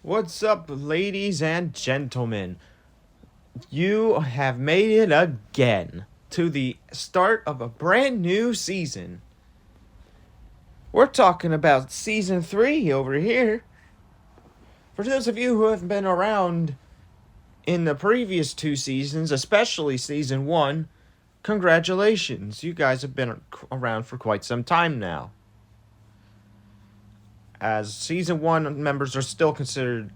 What's up, ladies and gentlemen? You have made it again to the start of a brand new season. We're talking about season 3 over here. For those of you who have been around in the previous 2 seasons, especially season 1, congratulations. You guys have been around for quite some time now. As season 1 members are still considered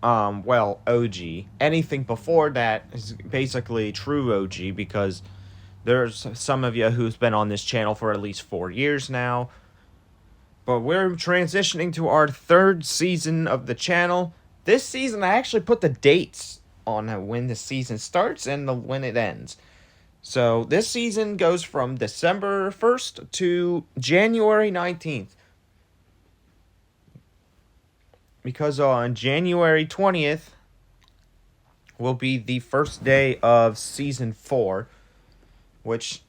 OG. Anything before that is basically true OG because there's some of you who's been on this channel for at least 4 years now. But we're transitioning to our 3rd season of the channel. This season, I actually put the dates on when the season starts and when it ends. So this season goes from December 1st to January 19th. Because on January 20th will be the first day of Season 4, which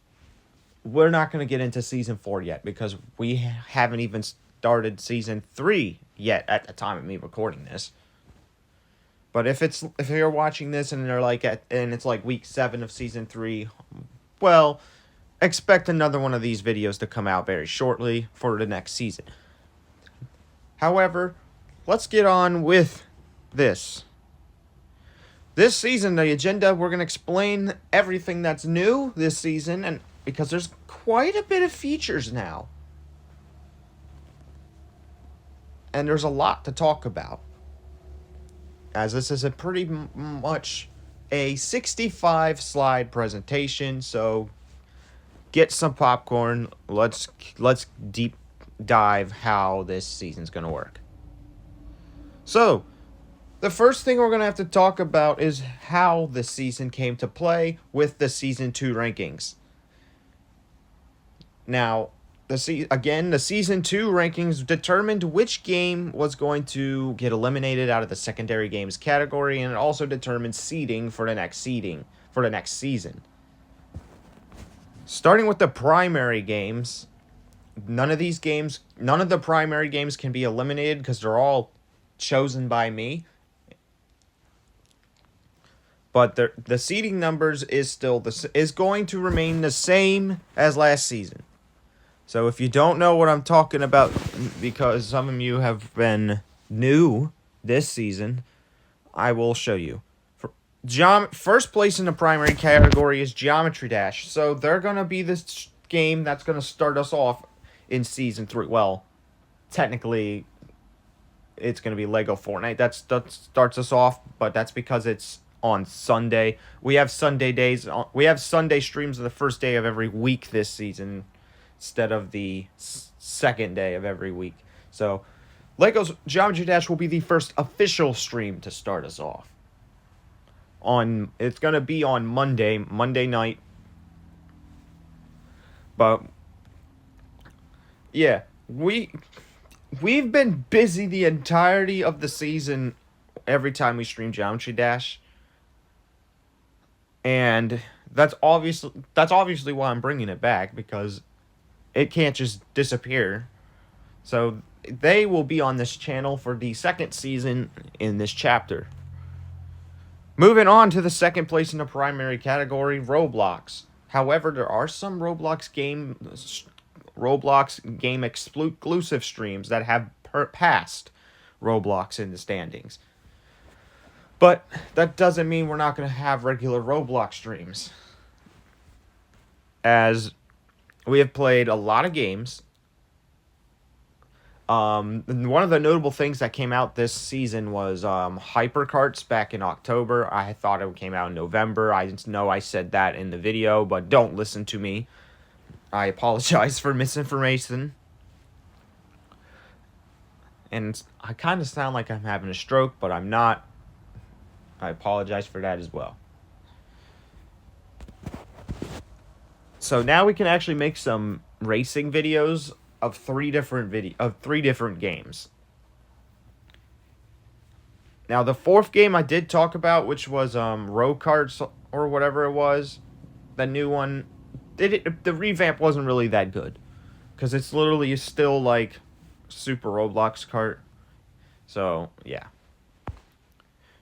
we're not going to get into Season 4 yet because we haven't even started Season 3 yet at the time of me recording this. But if you're watching this and it's like week 7 of Season 3, well, expect another one of these videos to come out very shortly for the next season. However, let's get on with this. This season, the agenda, we're going to explain everything that's new this season, and because there's quite a bit of features now. And there's a lot to talk about. As this is a pretty much a 65 slide presentation, so get some popcorn. Let's deep dive how this season's going to work. So, the first thing we're going to have to talk about is how the season came to play with the Season 2 rankings. Now, the Season 2 rankings determined which game was going to get eliminated out of the secondary games category, and it also determined seeding for the next season. Starting with the primary games, none of the primary games can be eliminated because they're all chosen by me, but the seeding numbers is going to remain the same as last season. So if you don't know what I'm talking about, because some of you have been new this season, I will show you. First place in the primary category is Geometry Dash, so they're gonna be this game that's gonna start us off in season 3. Well, technically it's going to be Lego Fortnite. That starts us off, but that's because it's on Sunday. We have Sunday days. We have Sunday streams on the first day of every week this season instead of the second day of every week. So, Lego's Geometry Dash will be the first official stream to start us off. It's going to be on Monday night. But yeah, We've been busy the entirety of the season every time we stream Geometry Dash. And that's obviously why I'm bringing it back, because it can't just disappear. So they will be on this channel for the second season in this chapter. Moving on to the second place in the primary category, Roblox. However, there are some Roblox game exclusive streams that have passed Roblox in the standings. But that doesn't mean we're not going to have regular Roblox streams, as we have played a lot of games. One of the notable things that came out this season was Hypercarts back in October. I thought it came out in November. I know I said that in the video, but don't listen to me. I apologize for misinformation. And I kind of sound like I'm having a stroke, but I'm not. I apologize for that as well. So now we can actually make some racing videos of three different games. Now the fourth game I did talk about, which was Road Karts or whatever it was, the new one. The revamp wasn't really that good, because it's literally still like Super Roblox Kart. So, yeah.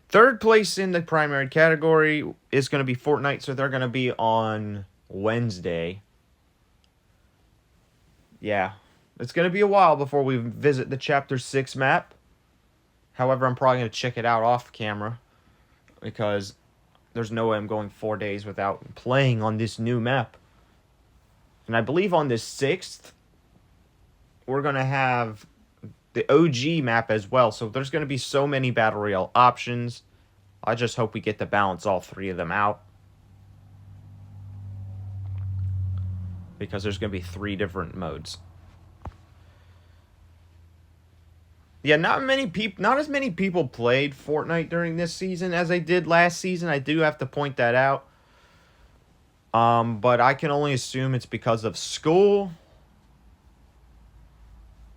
Third place in the primary category is going to be Fortnite, so they're going to be on Wednesday. Yeah. It's going to be a while before we visit the Chapter 6 map. However, I'm probably going to check it out off camera because there's no way I'm going 4 days without playing on this new map. And I believe on this 6th, we're going to have the OG map as well. So there's going to be so many Battle Royale options. I just hope we get to balance all three of them out. Because there's going to be 3 different modes. Yeah, not as many people played Fortnite during this season as they did last season. I do have to point that out. But I can only assume it's because of school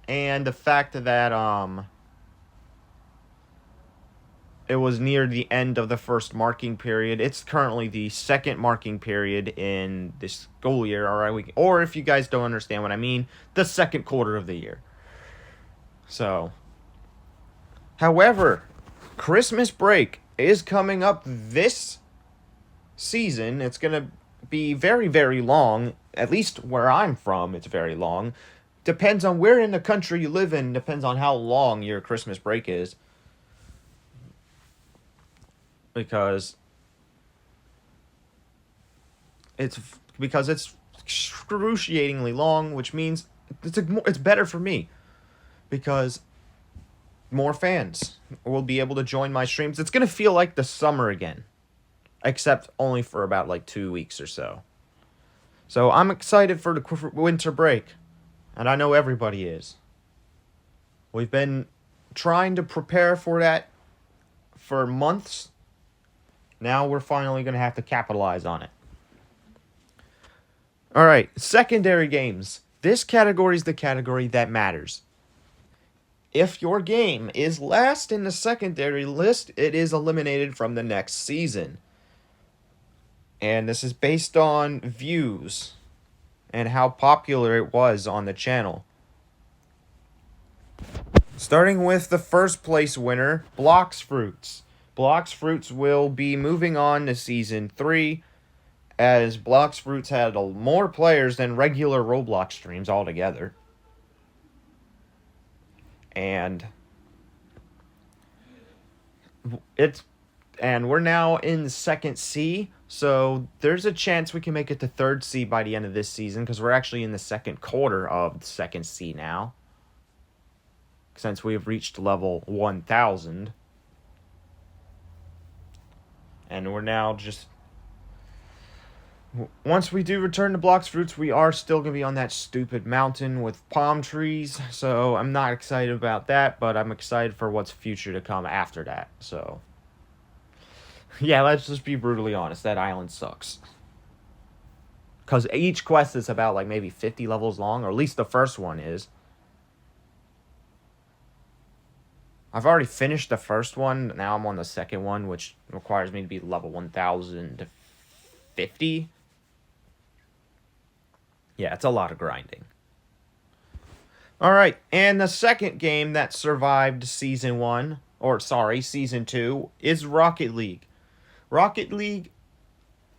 and the fact that it was near the end of the first marking period. It's currently the second marking period in this school year, or if you guys don't understand what I mean, the second quarter of the year. So, however, Christmas break is coming up this season. It's going to be very, very long. At least where I'm from, it's very long. Depends on where in the country you live in. Depends on how long your Christmas break is. Because it's excruciatingly long, which means it's better for me because more fans will be able to join my streams. It's going to feel like the summer again, except only for about like 2 weeks or so. So I'm excited for the winter break, and I know everybody is. We've been trying to prepare for that for months. Now we're finally going to have to capitalize on it. All right, secondary games. This category is the category that matters. If your game is last in the secondary list, it is eliminated from the next season. And this is based on views and how popular it was on the channel. Starting with the first place winner, Blox Fruits. Blox Fruits will be moving on to Season 3, as Blox Fruits had more players than regular Roblox streams altogether. And we're now in second C, so there's a chance we can make it to third C by the end of this season, because we're actually in the second quarter of second C now, since we have reached level 1000. And we're now just... Once we do return to Blox Fruits, we are still going to be on that stupid mountain with palm trees. So I'm not excited about that, but I'm excited for what's future to come after that. So, yeah, let's just be brutally honest. That island sucks. Because each quest is about like maybe 50 levels long, or at least the first one is. I've already finished the first one. Now I'm on the second one, which requires me to be level 1050. Yeah, it's a lot of grinding. Alright, and the second game that survived Season 2, is Rocket League. Rocket League,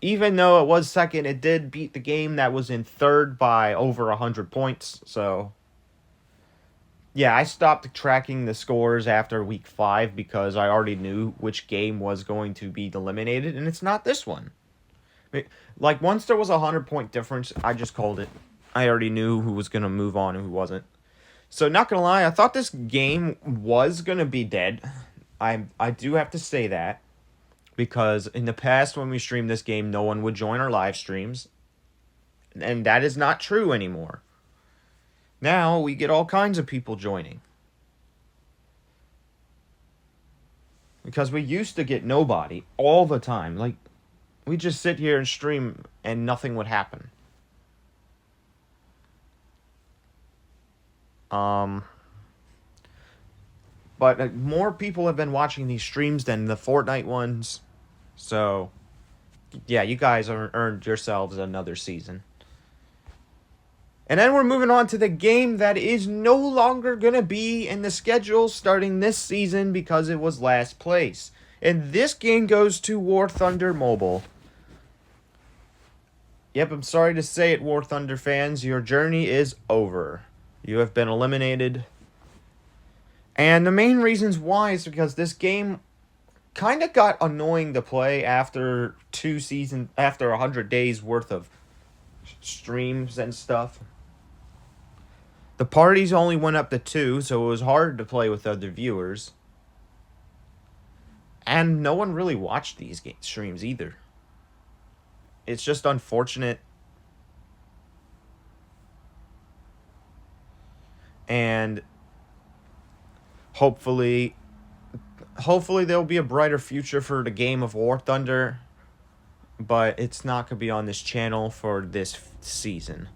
even though it was second, it did beat the game that was in third by over 100 points, so... Yeah, I stopped tracking the scores after week 5 because I already knew which game was going to be eliminated, and it's not this one. Like, once there was a 100-point difference, I just called it. I already knew who was going to move on and who wasn't. So, not going to lie, I thought this game was going to be dead. I do have to say that. Because in the past, when we streamed this game, no one would join our live streams. And that is not true anymore. Now, we get all kinds of people joining. Because we used to get nobody all the time. Like, we just sit here and stream and nothing would happen. But more people have been watching these streams than the Fortnite ones. So, yeah, you guys earned yourselves another season. And then we're moving on to the game that is no longer going to be in the schedule starting this season because it was last place. And this game goes to War Thunder Mobile. Yep, I'm sorry to say it, War Thunder fans. Your journey is over. You have been eliminated. And the main reasons why is because this game kind of got annoying to play after 100 days worth of streams and stuff. The parties only went up to 2, so it was hard to play with other viewers. And no one really watched these streams either. It's just unfortunate. And hopefully there'll be a brighter future for the game of War Thunder. But it's not going to be on this channel for this season.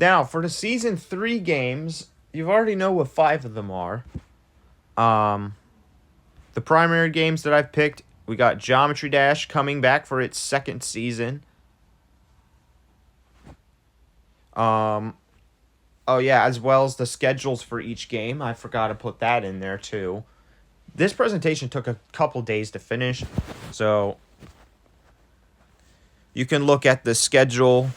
Now, for the Season 3 games, you already know what 5 of them are. The primary games that I've picked, we got Geometry Dash coming back for its 2nd season. Oh yeah, as well as the schedules for each game. I forgot to put that in there too. This presentation took a couple days to finish, so you can look at the schedule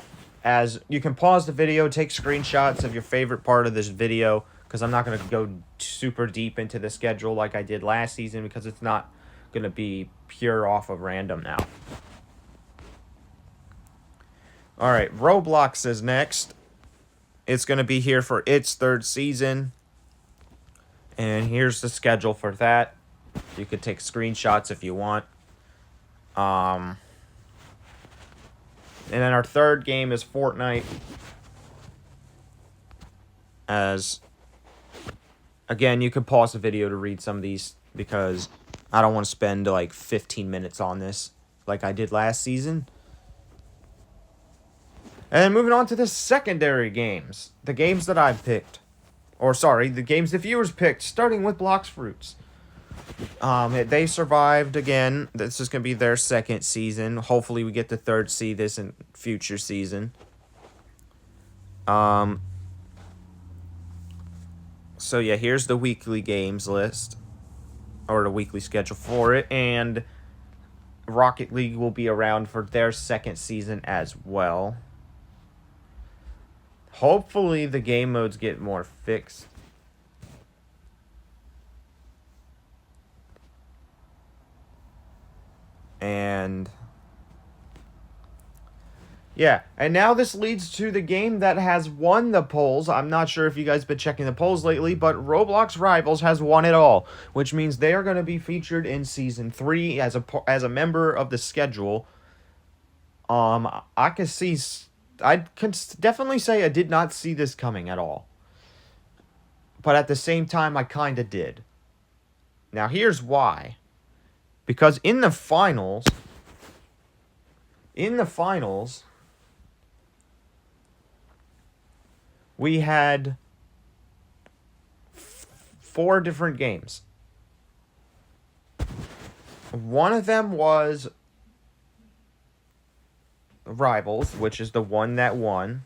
as you can pause the video, take screenshots of your favorite part of this video, because I'm not going to go super deep into the schedule like I did last season, because it's not going to be pure off of random now. Alright, Roblox is next. It's going to be here for its 3rd season. And here's the schedule for that. You could take screenshots if you want. And then our 3rd game is Fortnite. Again, you could pause the video to read some of these because I don't want to spend like 15 minutes on this like I did last season. And then moving on to the secondary games. The games that I've picked. Or sorry, the games the viewers picked, starting with Blox Fruits. They survived again. This is going to be their 2nd season. Hopefully we get the 3rd see this in future season. So yeah, here's the weekly games list. Or the weekly schedule for it. And Rocket League will be around for their 2nd season as well. Hopefully the game modes get more fixed. And yeah, and now this leads to the game that has won the polls. I'm not sure if you guys have been checking the polls lately, but Roblox Rivals has won it all, which means they are going to be featured in Season 3 as a member of the schedule. I can definitely say I did not see this coming at all. But at the same time, I kind of did. Now, here's why. Because in the finals, we had 4 different games. One of them was Rivals, which is the one that won.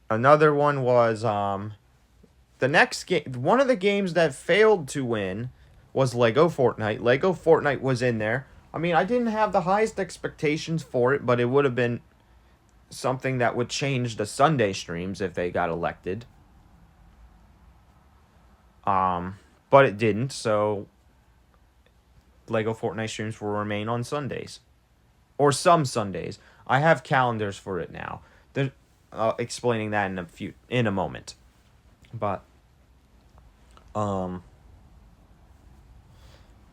Another one was the next game. One of the games that failed to win was Lego Fortnite. Lego Fortnite was in there. I mean, I didn't have the highest expectations for it, but it would have been something that would change the Sunday streams if they got elected. But it didn't, so Lego Fortnite streams will remain on Sundays. Or some Sundays. I have calendars for it now. Explaining that in a moment. But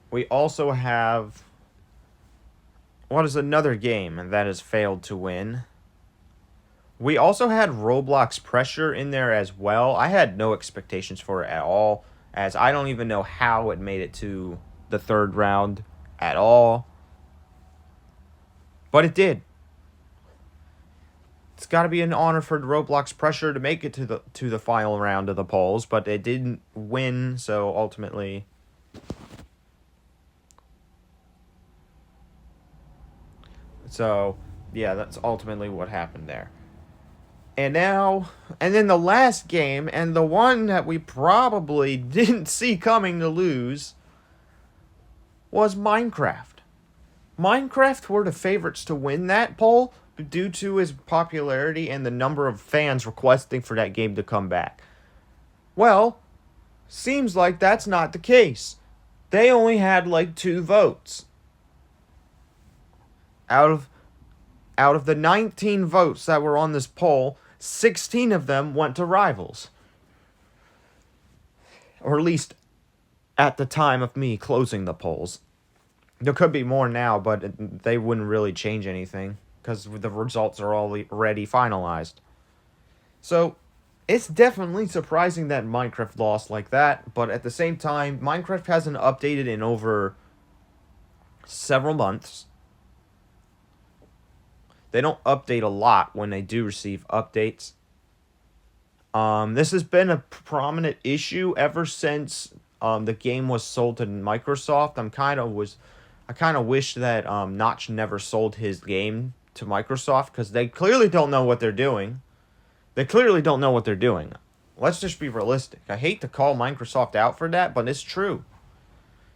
we also have what is another game that has failed to win? We also had Roblox Pressure in there as well. I had no expectations for it at all, as I don't even know how it made it to the 3rd round at all. But it did. It's got to be an honor for Roblox Pressure to make it to the final round of the polls, but it didn't win, so ultimately So, yeah, that's ultimately what happened there. And now, and then the last game, and the one that we probably didn't see coming to lose, was Minecraft. Minecraft were the favorites to win that poll due to his popularity and the number of fans requesting for that game to come back. Well, seems like that's not the case. They only had like 2 votes. Out of the 19 votes that were on this poll, 16 of them went to Rivals. Or at least at the time of me closing the polls. There could be more now, but they wouldn't really change anything because the results are already finalized. So, it's definitely surprising that Minecraft lost like that, but at the same time, Minecraft hasn't updated in over several months. They don't update a lot when they do receive updates. This has been a prominent issue ever since the game was sold to Microsoft. I kind of wish that Notch never sold his game to Microsoft because they clearly don't know what they're doing. Let's just be realistic. I hate to call Microsoft out for that, but it's true.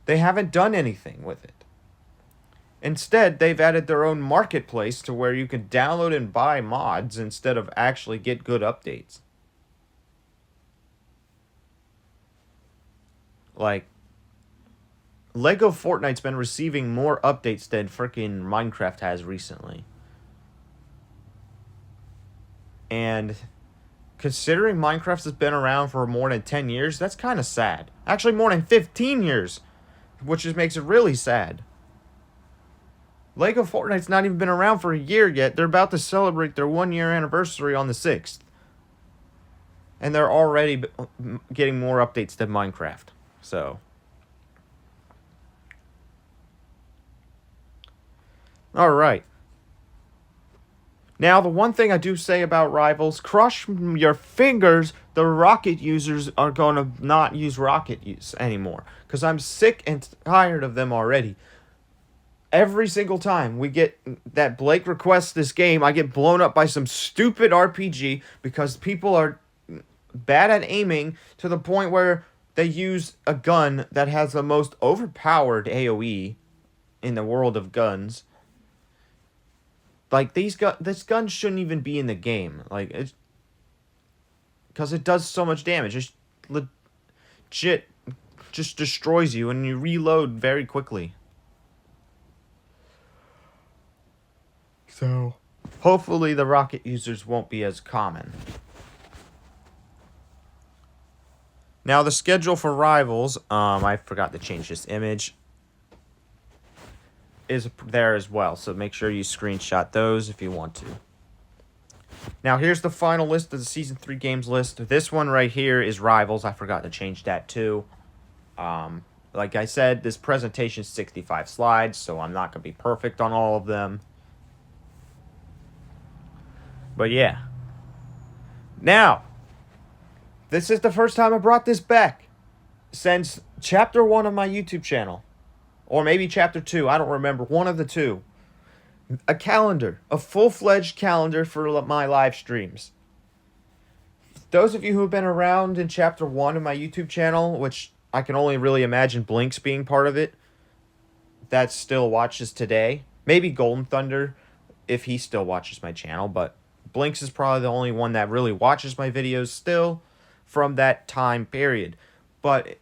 They haven't done anything with it. Instead, they've added their own marketplace to where you can download and buy mods instead of actually get good updates. Like, Lego Fortnite's been receiving more updates than freaking Minecraft has recently. And considering Minecraft has been around for more than 10 years, that's kind of sad. Actually, more than 15 years, which just makes it really sad. Lego Fortnite's not even been around for a year yet. They're about to celebrate their 1-year anniversary on the 6th. And they're already getting more updates than Minecraft. So, alright. Now, the one thing I do say about Rivals, crush your fingers, the Rocket users are going to not use Rocket use anymore. Because I'm sick and tired of them already. Every single time we get that Blake requests this game, I get blown up by some stupid RPG because people are bad at aiming to the point where they use a gun that has the most overpowered AoE in the world of guns. Like, this gun shouldn't even be in the game. Like, it's because it does so much damage. It's legit just destroys you and you reload very quickly. So, hopefully the Rocket users won't be as common. Now, the schedule for Rivals, I forgot to change this image, is there as well. So make sure you screenshot those if you want to. Now, here's the final list of the Season 3 games list. This one right here is Rivals. I forgot to change that too. Like I said, this presentation is 65 slides, so I'm not going to be perfect on all of them. But yeah. Now, this is the first time I brought this back since Chapter 1 of my YouTube channel. Or maybe Chapter 2, I don't remember. One of the two. A calendar. A full-fledged calendar for my live streams. Those of you who have been around in Chapter 1 of my YouTube channel, which I can only really imagine Blinks being part of it, that still watches today. Maybe Golden Thunder, if he still watches my channel, but Blinks is probably the only one that really watches my videos still from that time period. But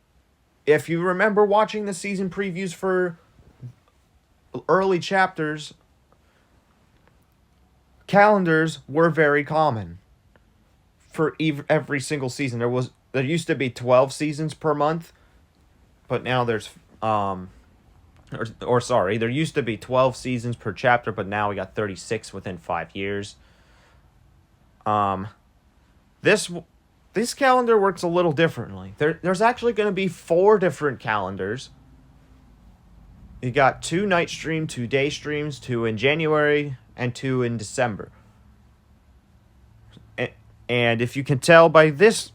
if you remember watching the season previews for early chapters, calendars were very common for every single season. There used to be 12 seasons per month, but now there's there used to be 12 seasons per chapter, but now we got 36 within 5 years. This calendar works a little differently. There's actually going to be 4 different calendars. You got 2 night stream, 2 day streams, 2 in January, and 2 in December. And if you can tell by this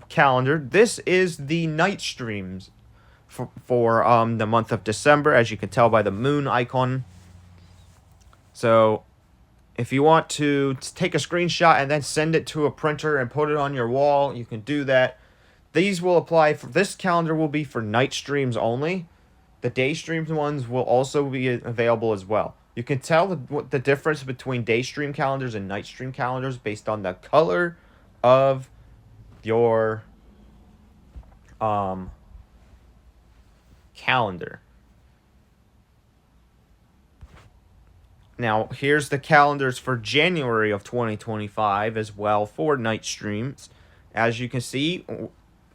calendar, this is the night streams for the month of December, as you can tell by the moon icon. So if you want to take a screenshot and then send it to a printer and put it on your wall, you can do that. These will apply for this calendar will be for night streams only. The day streams ones will also be available as well. You can tell the difference between day stream calendars and night stream calendars based on the color of your calendar. Now, here's the calendars for January of 2025 as well for night streams. As you can see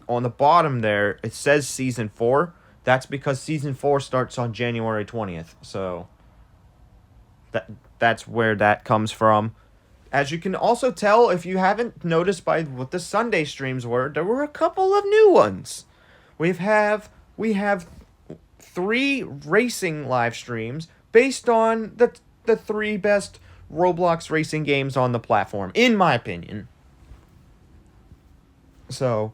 on the bottom there, it says Season 4. That's because Season 4 starts on January 20th. So that's where that comes from. As you can also tell, if you haven't noticed by what the Sunday streams were, there were a couple of new ones. We have 3 racing live streams based on the 3 best Roblox racing games on the platform, in my opinion. So,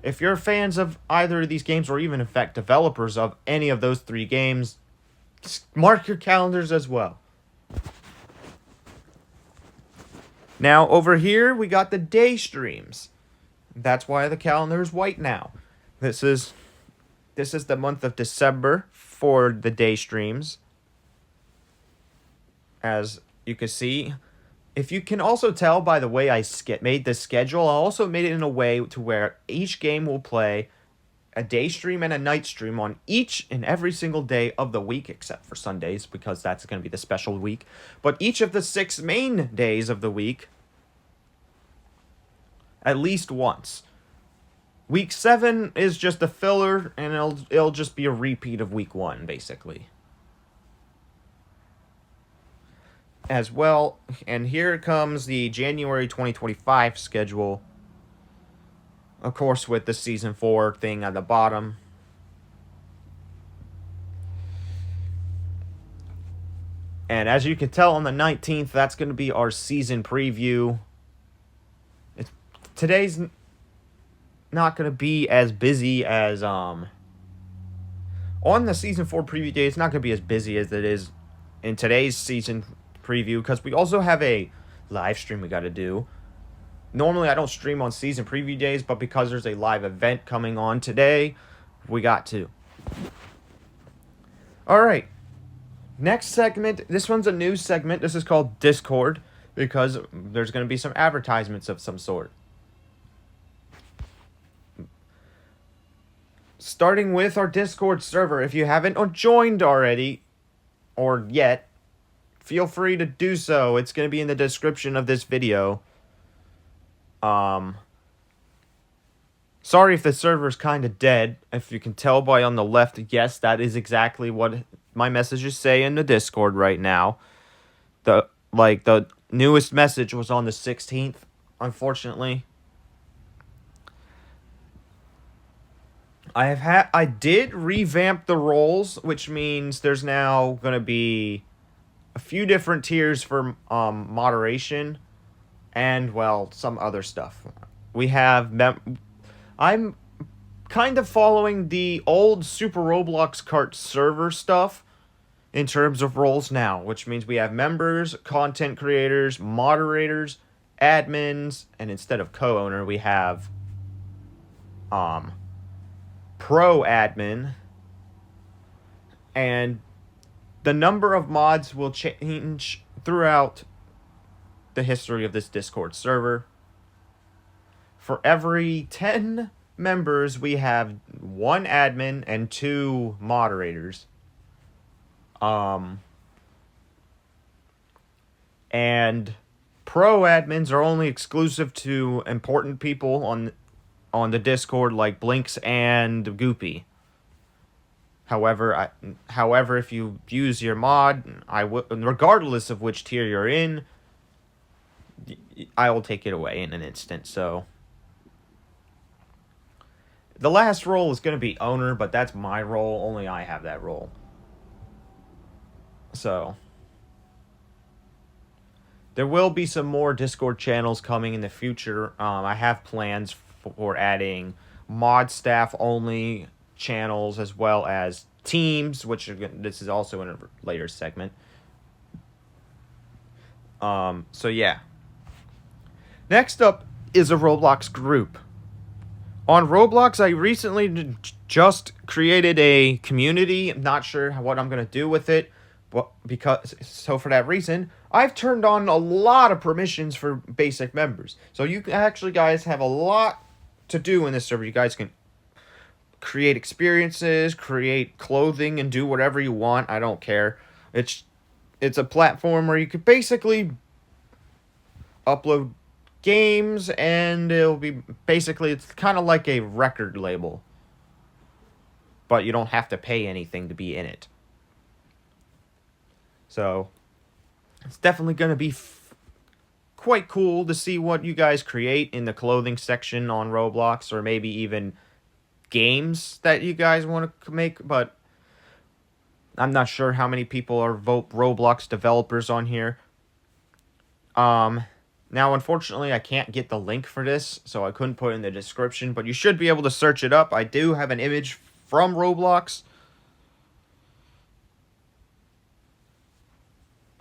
if you're fans of either of these games, or even in fact developers of any of those 3 games, mark your calendars as well. Now, over here, we got the day streams. That's why the calendar is white now. This is the month of December for the day streams. As you can see, if you can also tell by the way I made this schedule, I also made it in a way to where each game will play a day stream and a night stream on each and every single day of the week, except for Sundays, because that's going to be the special week. But each of the 6 main days of the week, at least once. Week 7 is just a filler, and it'll just be a repeat of week 1, basically. As well, and here comes the January 2025 schedule. Of course, with the Season 4 thing at the bottom. And as you can tell, on the 19th, that's going to be our season preview. Today's not going to be as busy as... On the Season 4 preview day, it's not going to be as busy as it is in today's season preview, because we also have a live stream we got to do. Normally I don't stream on season preview days, but because there's a live event coming on today, we got to. Alright, next segment. This one's a new segment. This is called Discord, because there's going to be some advertisements of some sort. Starting with our Discord server. If you haven't joined already, or yet, feel free to do so. It's going to be in the description of this video. Sorry if the server's kind of dead. If you can tell by on the left, yes, that is exactly what my messages say in the Discord right now. The newest message was on the 16th, unfortunately. I did revamp the roles, which means there's now going to be a few different tiers for moderation and, well, some other stuff. We have... I'm kind of following the old Super Roblox Kart server stuff in terms of roles now, which means we have members, content creators, moderators, admins, and instead of co-owner, we have pro admin, and the number of mods will change throughout the history of this Discord server. For every 10 members, we have 1 admin and 2 moderators. And pro admins are only exclusive to important people on the Discord, like Blinks and Goopy. However, if you use your mod, regardless of which tier you're in, I will take it away in an instant. So the last role is going to be owner, but that's my role. Only I have that role. So there will be some more Discord channels coming in the future. I have plans for adding mod staff only channels, as well as teams, which this is also in a later segment. So yeah. Next up is a Roblox group. On Roblox, I recently just created a community. I'm not sure what I'm gonna do with it, but for that reason, I've turned on a lot of permissions for basic members. So you actually guys have a lot to do in this server. You guys can create experiences, create clothing, and do whatever you want. I don't care. It's a platform where you could basically upload games, and it'll be basically, it's kind of like a record label, but you don't have to pay anything to be in it. So it's definitely going to be quite cool to see what you guys create in the clothing section on Roblox, or maybe even games that you guys want to make. But I'm not sure how many people are Roblox developers on here. Now, unfortunately, I can't get the link for this, so I couldn't put it in the description, but you should be able to search it up. I do have an image from Roblox.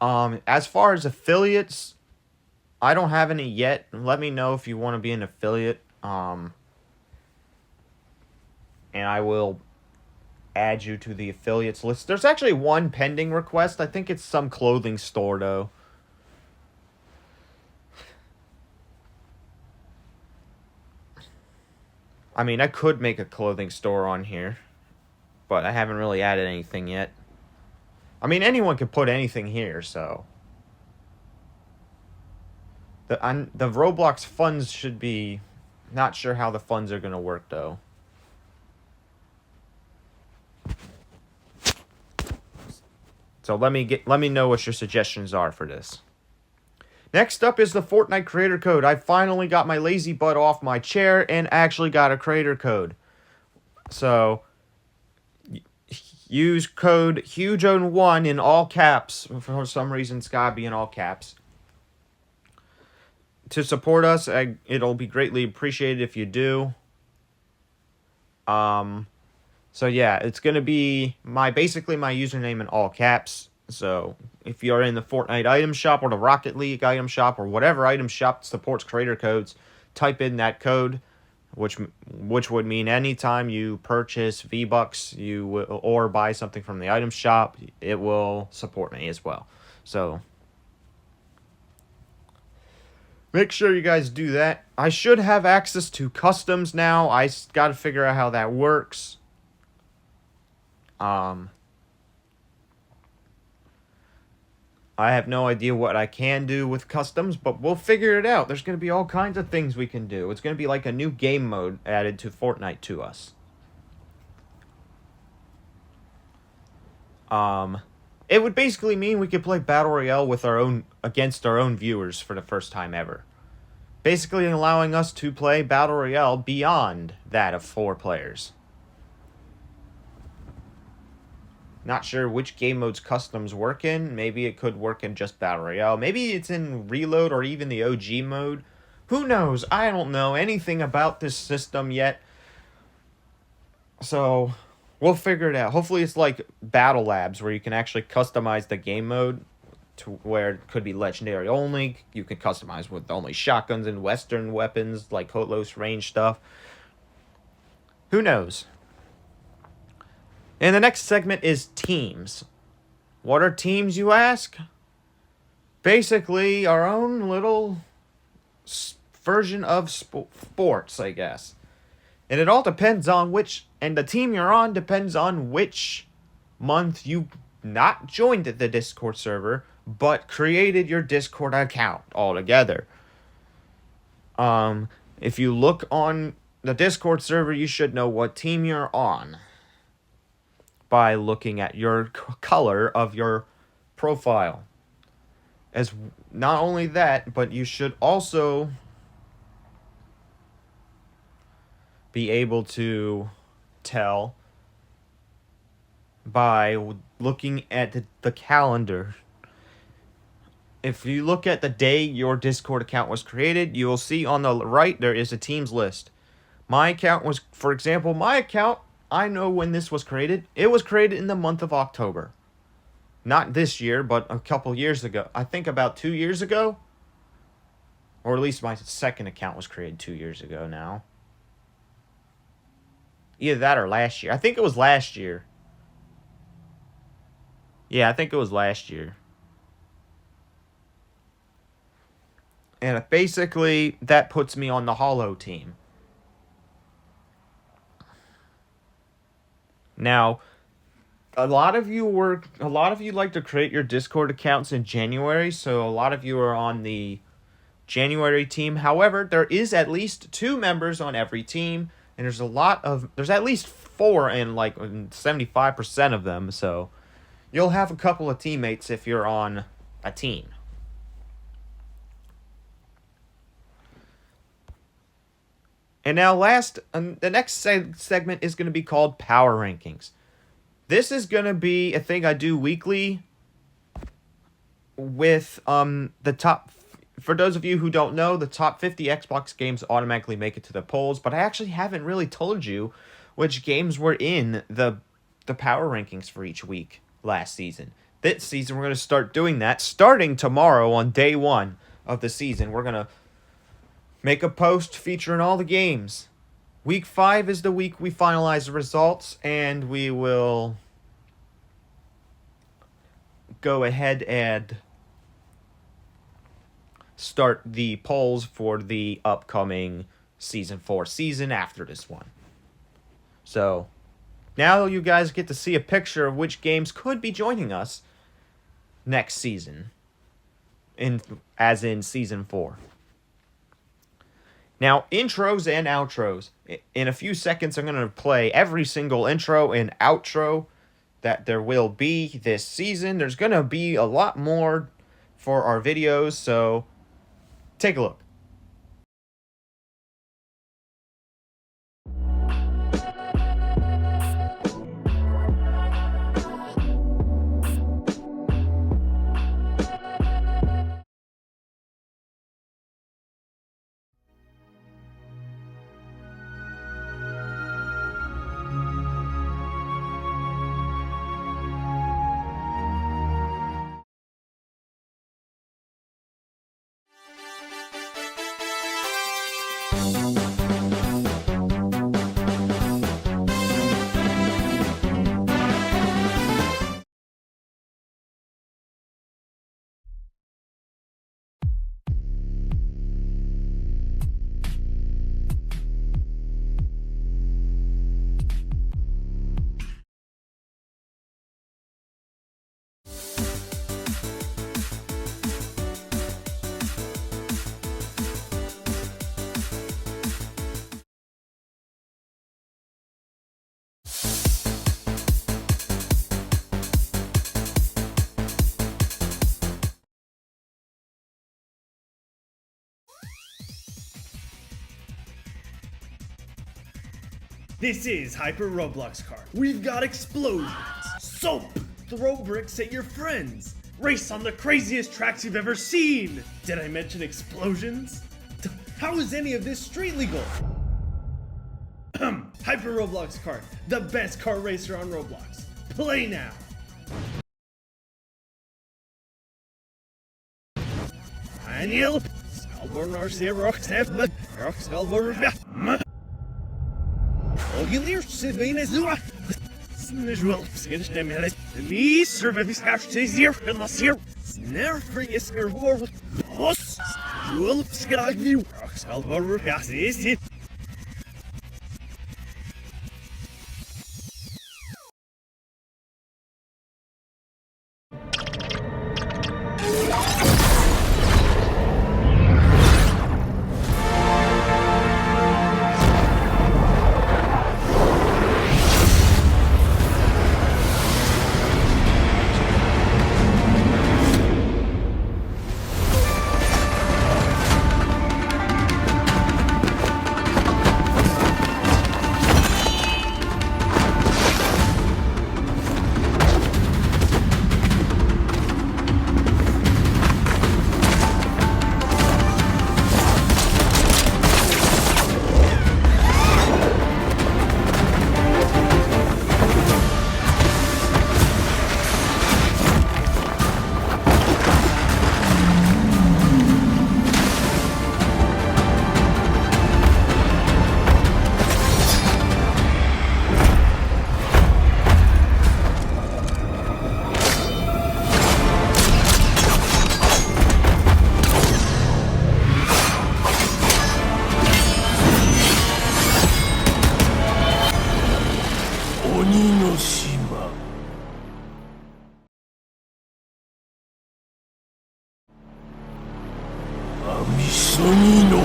As far as affiliates, I don't have any yet. Let me know if you want to be an affiliate. And I will add you to the affiliates list. There's actually one pending request. I think it's some clothing store, though. I mean, I could make a clothing store on here, but I haven't really added anything yet. I mean, anyone could put anything here, so. The Roblox funds should be... Not sure how the funds are going to work, though. So let me know what your suggestions are for this. Next up is the Fortnite creator code. I finally got my lazy butt off my chair and actually got a creator code. So use code HugeOden1 in all caps. For some reason, it's gotta be in all caps. To support us, it'll be greatly appreciated if you do. So yeah, it's gonna be basically my username in all caps. So if you're in the Fortnite item shop or the Rocket League item shop or whatever item shop supports creator codes, type in that code, which would mean anytime you purchase V-Bucks or buy something from the item shop, it will support me as well. So make sure you guys do that. I should have access to customs now. I got to figure out how that works. I have no idea what I can do with customs, but we'll figure it out. There's going to be all kinds of things we can do. It's going to be like a new game mode added to Fortnite to us. It would basically mean we could play Battle Royale against our own viewers for the first time ever. Basically allowing us to play Battle Royale beyond that of 4 players. Not sure which game modes customs work in. Maybe it could work in just Battle Royale. Maybe it's in Reload or even the OG mode. Who knows? I don't know anything about this system yet. So, we'll figure it out. Hopefully it's like Battle Labs, where you can actually customize the game mode to where it could be legendary only. You can customize with only shotguns and Western weapons, like close range stuff. Who knows? And the next segment is teams. What are teams, you ask? Basically, our own little version of sports, I guess. And it all depends on and the team you're on depends on which month you not joined the Discord server, but created your Discord account altogether. If you look on the Discord server, you should know what team you're on by looking at your color of your profile. As not only that, but you should also be able to tell by looking at the calendar. If you look at the day your Discord account was created, you will see on the right there is a teams list. My account, I know when this was created. It was created in the month of October. Not this year, but a couple years ago. I think about 2 years ago. Or at least my second account was created 2 years ago now. Either that or last year. I think it was last year. Yeah, I think it was last year. And basically, that puts me on the Hollow team. Now, a lot of you like to create your Discord accounts in January, so a lot of you are on the January team. However, there is at least 2 members on every team, and there's at least 4 in like 75% of them, so you'll have a couple of teammates if you're on a team. And now the next segment is going to be called Power Rankings. This is going to be a thing I do weekly with the top. For those of you who don't know, the top 50 Xbox games automatically make it to the polls, but I actually haven't really told you which games were in the power rankings for each week last season. This season, we're going to start doing that starting tomorrow on day 1 of the season. We're going to make a post featuring all the games. Week 5 is the week we finalize the results, and we will go ahead and start the polls for the upcoming Season 4 season after this one. So, now you guys get to see a picture of which games could be joining us next season, as in Season 4. Now, intros and outros. In a few seconds, I'm going to play every single intro and outro that there will be this season. There's going to be a lot more for our videos, so take a look. This is Hyper Roblox Kart. We've got explosions, soap, throw bricks at your friends, race on the craziest tracks you've ever seen. Did I mention explosions? How is any of this street legal? Hyper Roblox Kart, the best car racer on Roblox. Play now. Daniel, 緒にの。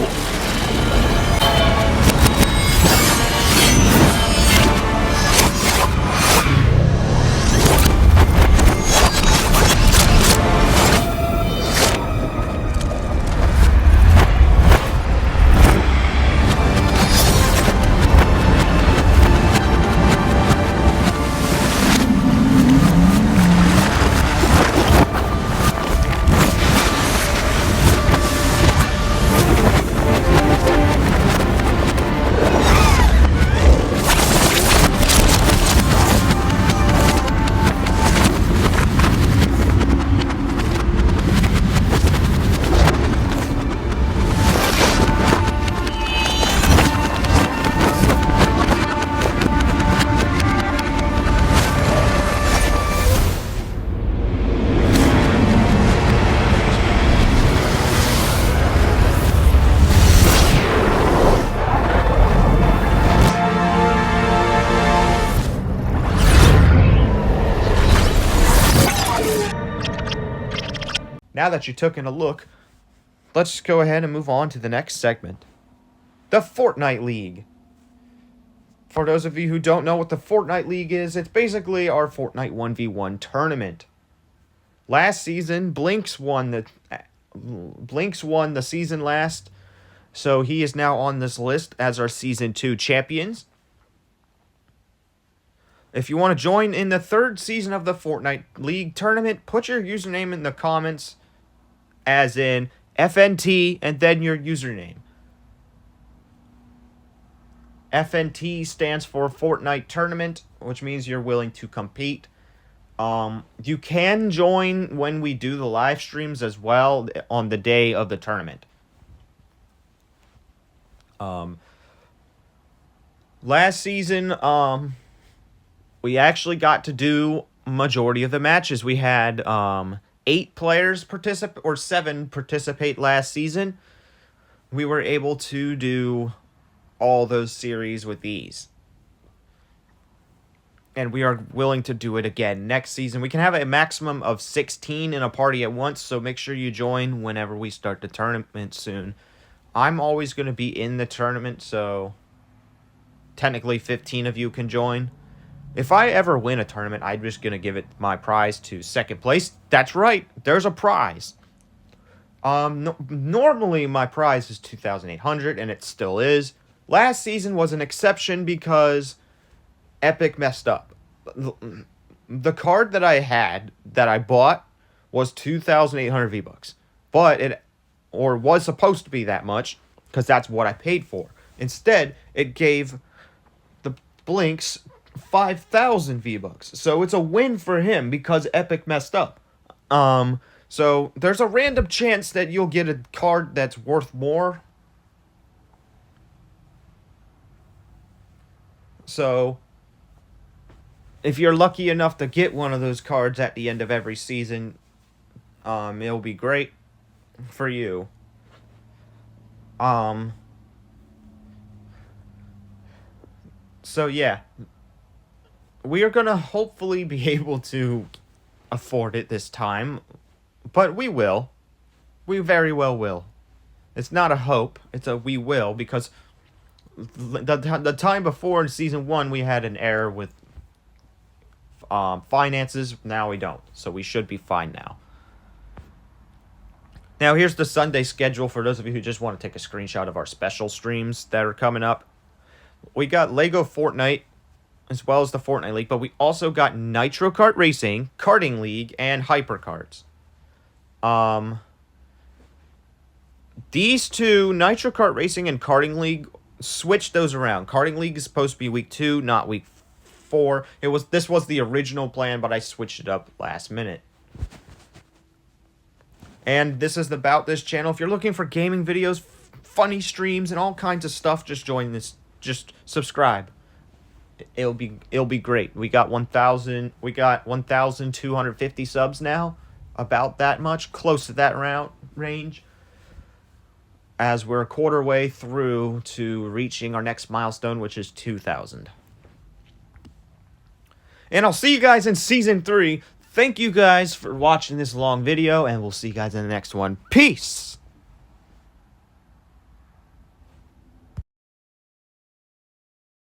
Now that you've taken a look, let's go ahead and move on to the next segment. The Fortnite League. For those of you who don't know what the Fortnite League is, it's basically our Fortnite 1v1 tournament. Last season, Blinks won the season last, so he is now on this list as our Season 2 champions. If you want to join in the third season of the Fortnite League tournament, put your username in the comments, as in FNT, and then your username. FNT stands for Fortnite Tournament, which means you're willing to compete. You can join when we do the live streams as well on the day of the tournament. Last season, we actually got to do majority of the matches. We had 8 players participate, or 7 participate last season. We were able to do all those series with ease. And we are willing to do it again next season. We can have a maximum of 16 in a party at once, so make sure you join whenever we start the tournament soon. I'm always going to be in the tournament, so technically 15 of you can join. If I ever win a tournament, I'm just going to give it my prize to second place. That's right, there's a prize. Normally my prize is 2,800, and it still is. Last season was an exception because Epic messed up. The card that I bought was 2,800 V-Bucks. But it was supposed to be that much, because that's what I paid for. Instead, it gave the Blinks 5,000 V-Bucks. So it's a win for him because Epic messed up. So there's a random chance that you'll get a card that's worth more. So if you're lucky enough to get one of those cards at the end of every season, it'll be great for you. So yeah, we are gonna hopefully be able to afford it this time, but we will. We very well will. It's not a hope, it's a we will, because the time before in Season 1 we had an error with finances. Now we don't, so we should be fine now. Now here's the Sunday schedule for those of you who just want to take a screenshot of our special streams that are coming up. We got Lego Fortnite as well as the Fortnite League, but we also got Nitro Kart Racing, Karting League, and Hypercards. These two, Nitro Kart Racing and Karting League, switched those around. Karting League is supposed to be week 2, not week 4. This was the original plan, but I switched it up last minute. And this is about this channel. If you're looking for gaming videos, funny streams, and all kinds of stuff, just join this. Just subscribe. It'll be great. We got 1,250 subs now. About that much, close to that range. As we're a quarter way through to reaching our next milestone, which is 2,000. And I'll see you guys in Season 3. Thank you guys for watching this long video, and we'll see you guys in the next one. Peace!